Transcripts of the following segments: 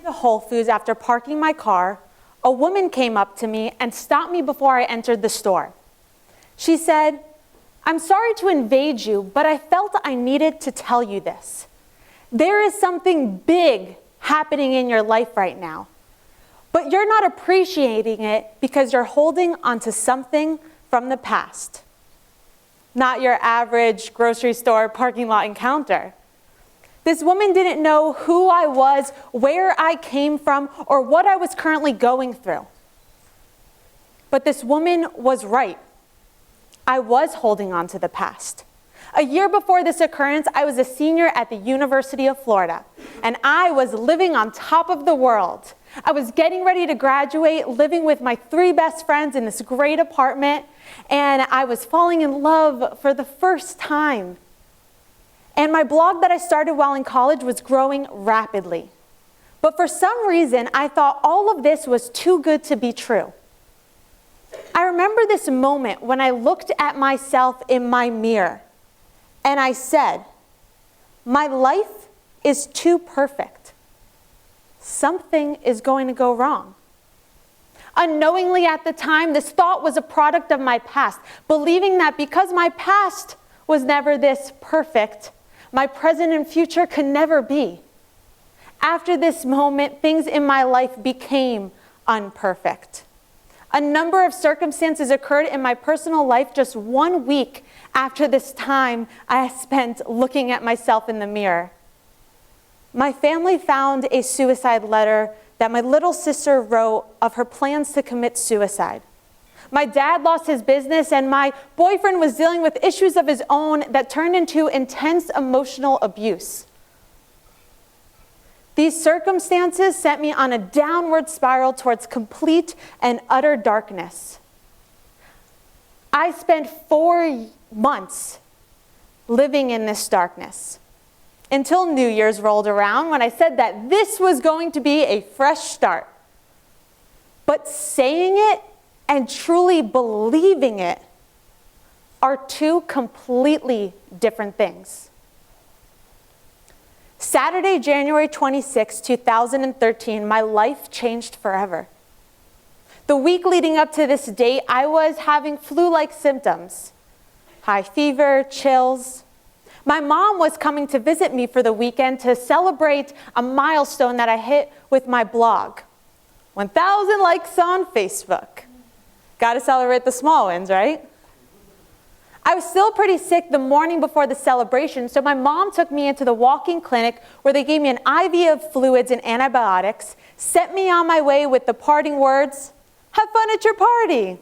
to Whole Foods after parking my car, a woman came up to me and stopped me before I entered the store. She said, "I'm sorry to invade you, but I felt I needed to tell you this. There is something big happening in your life right now, but you're not appreciating it because you're holding onto something from the past." Not your average grocery store parking lot encounter. This woman didn't know who I was, where I came from, or what I was currently going through. But this woman was right. I was holding on to the past. A year before this occurrence, I was a senior at the University of Florida, and I was living on top of the world. I was getting ready to graduate, living with my 3 best friends in this great apartment, and I was falling in love for the first time. And my blog that I started while in college was growing rapidly. But for some reason, I thought all of this was too good to be true. I remember this moment when I looked at myself in my mirror and I said, "My life is too perfect. Something is going to go wrong." Unknowingly at the time, this thought was a product of my past, believing that because my past was never this perfect, my present and future could never be. After this moment, things in my life became unperfect. A number of circumstances occurred in my personal life just 1 week after this time I spent looking at myself in the mirror. My family found a suicide letter that my little sister wrote of her plans to commit suicide. My dad lost his business, and my boyfriend was dealing with issues of his own that turned into intense emotional abuse. These circumstances sent me on a downward spiral towards complete and utter darkness. I spent 4 months living in this darkness until New Year's rolled around, when I said that this was going to be a fresh start. But saying it and truly believing it are 2 completely different things. Saturday, January 26, 2013, my life changed forever. The week leading up to this date, I was having flu-like symptoms, high fever, chills. My mom was coming to visit me for the weekend to celebrate a milestone that I hit with my blog. 1,000 likes on Facebook. Got to celebrate the small wins, right? I was still pretty sick the morning before the celebration, so my mom took me into the walk-in clinic where they gave me an IV of fluids and antibiotics, sent me on my way with the parting words, "Have fun at your party."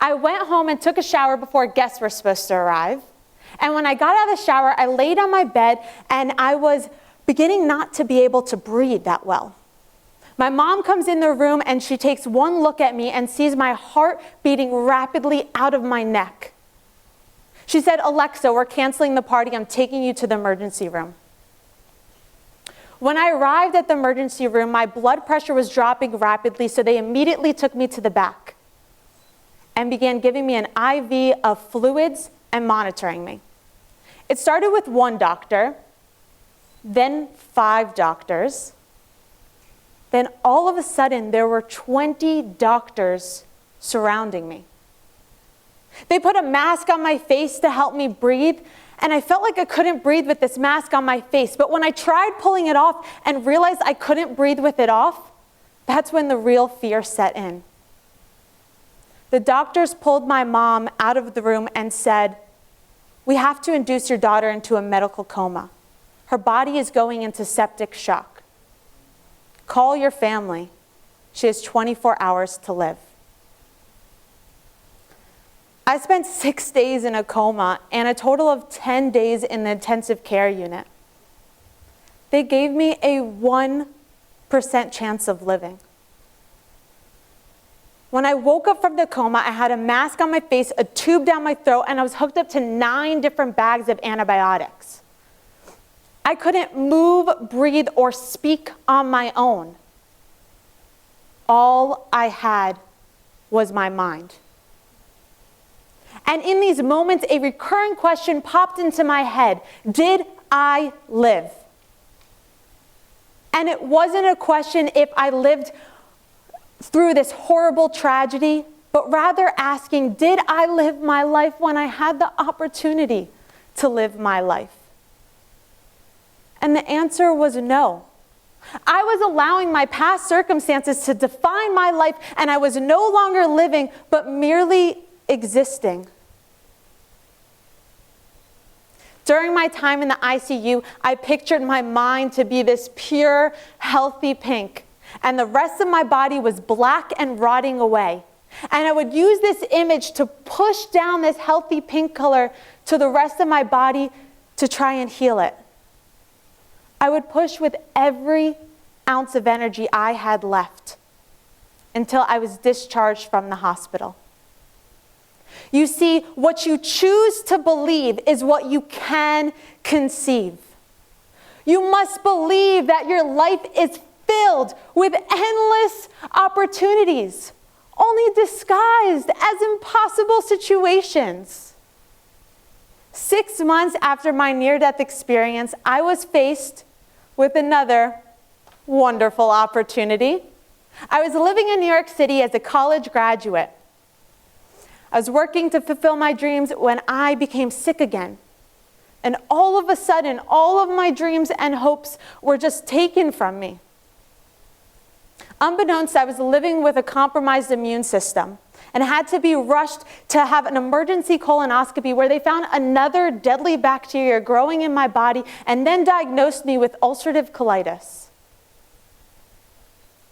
I went home and took a shower before guests were supposed to arrive. And when I got out of the shower, I laid on my bed and I was beginning not to be able to breathe that well. My mom comes in the room and she takes one look at me and sees my heart beating rapidly out of my neck. She said, "Alexa, we're canceling the party. I'm taking you to the emergency room." When I arrived at the emergency room, my blood pressure was dropping rapidly, so they immediately took me to the back and began giving me an IV of fluids and monitoring me. It started with 1 doctor, then 5 doctors. Then all of a sudden, there were 20 doctors surrounding me. They put a mask on my face to help me breathe, and I felt like I couldn't breathe with this mask on my face. But when I tried pulling it off and realized I couldn't breathe with it off, that's when the real fear set in. The doctors pulled my mom out of the room and said, "We have to induce your daughter into a medical coma. Her body is going into septic shock. Call your family. She has 24 hours to live." I spent 6 days in a coma and a total of 10 days in the intensive care unit. They gave me a 1% chance of living. When I woke up from the coma, I had a mask on my face, a tube down my throat, and I was hooked up to 9 different bags of antibiotics. I couldn't move, breathe, or speak on my own. All I had was my mind. And in these moments, a recurring question popped into my head. Did I live? And it wasn't a question if I lived through this horrible tragedy, but rather asking, did I live my life when I had the opportunity to live my life? And the answer was no. I was allowing my past circumstances to define my life, and I was no longer living, but merely existing. During my time in the ICU, I pictured my mind to be this pure, healthy pink, and the rest of my body was black and rotting away. And I would use this image to push down this healthy pink color to the rest of my body to try and heal it. I would push with every ounce of energy I had left until I was discharged from the hospital. You see, what you choose to believe is what you can conceive. You must believe that your life is filled with endless opportunities, only disguised as impossible situations. 6 months after my near-death experience, I was faced with another wonderful opportunity. I was living in New York City as a college graduate. I was working to fulfill my dreams when I became sick again. And all of a sudden, all of my dreams and hopes were just taken from me. Unbeknownst, I was living with a compromised immune system and had to be rushed to have an emergency colonoscopy where they found another deadly bacteria growing in my body and then diagnosed me with ulcerative colitis.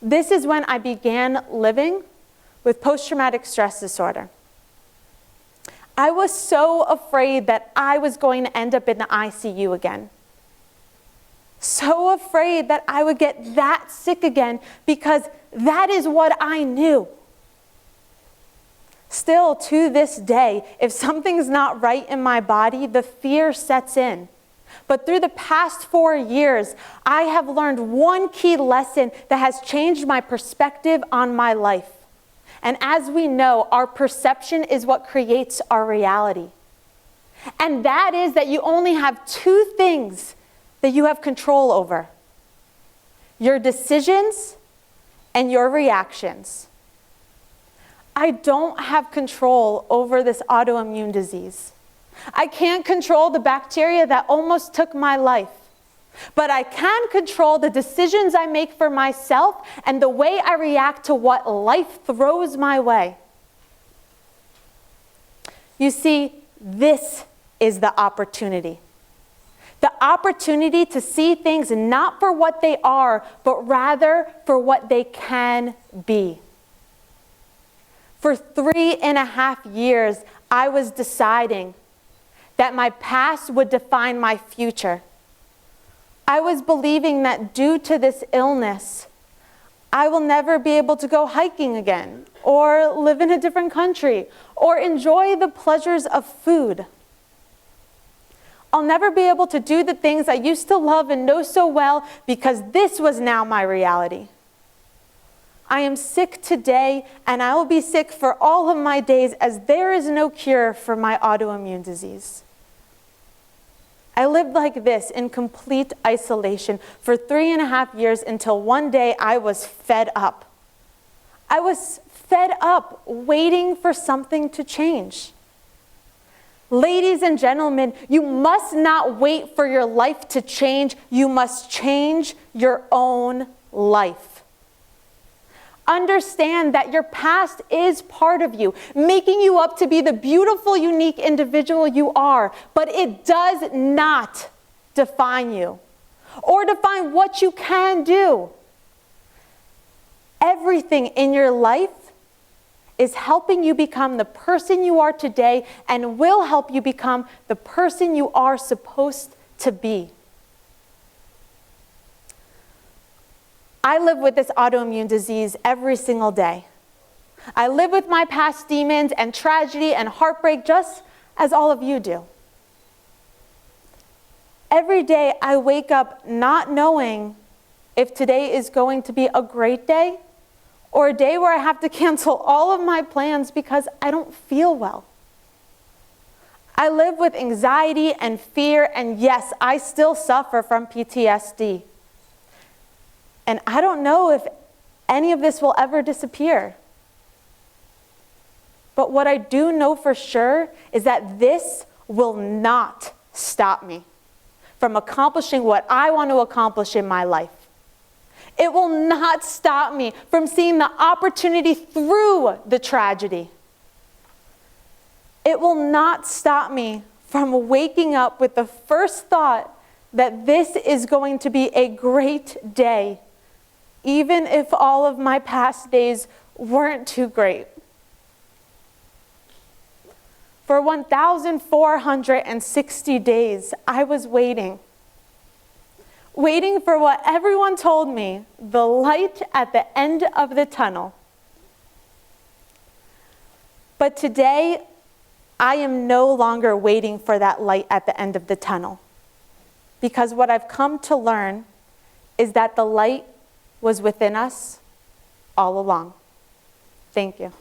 This is when I began living with post-traumatic stress disorder. I was so afraid that I was going to end up in the ICU again. So afraid that I would get that sick again because that is what I knew. Still, to this day, if something's not right in my body, the fear sets in. But through the past 4 years, I have learned one key lesson that has changed my perspective on my life. And as we know, our perception is what creates our reality. And that is that you only have 2 things that you have control over: your decisions and your reactions. I don't have control over this autoimmune disease. I can't control the bacteria that almost took my life. But I can control the decisions I make for myself and the way I react to what life throws my way. You see, this is the opportunity. The opportunity to see things not for what they are, but rather for what they can be. For 3.5 years, I was deciding that my past would define my future. I was believing that due to this illness, I will never be able to go hiking again, or live in a different country, or enjoy the pleasures of food. I'll never be able to do the things I used to love and know so well because this was now my reality. I am sick today, and I will be sick for all of my days, as there is no cure for my autoimmune disease. I lived like this in complete isolation for 3.5 years until one day I was fed up. I was fed up waiting for something to change. Ladies and gentlemen, you must not wait for your life to change. You must change your own life. Understand that your past is part of you, making you up to be the beautiful, unique individual you are, but it does not define you or define what you can do. Everything in your life is helping you become the person you are today and will help you become the person you are supposed to be. I live with this autoimmune disease every single day. I live with my past demons and tragedy and heartbreak just as all of you do. Every day I wake up not knowing if today is going to be a great day or a day where I have to cancel all of my plans because I don't feel well. I live with anxiety and fear, and yes, I still suffer from PTSD. And I don't know if any of this will ever disappear. But what I do know for sure is that this will not stop me from accomplishing what I want to accomplish in my life. It will not stop me from seeing the opportunity through the tragedy. It will not stop me from waking up with the first thought that this is going to be a great day, even if all of my past days weren't too great. For 1,460 days, I was waiting for what everyone told me, the light at the end of the tunnel. But today, I am no longer waiting for that light at the end of the tunnel, because what I've come to learn is that the light was within us all along. Thank you.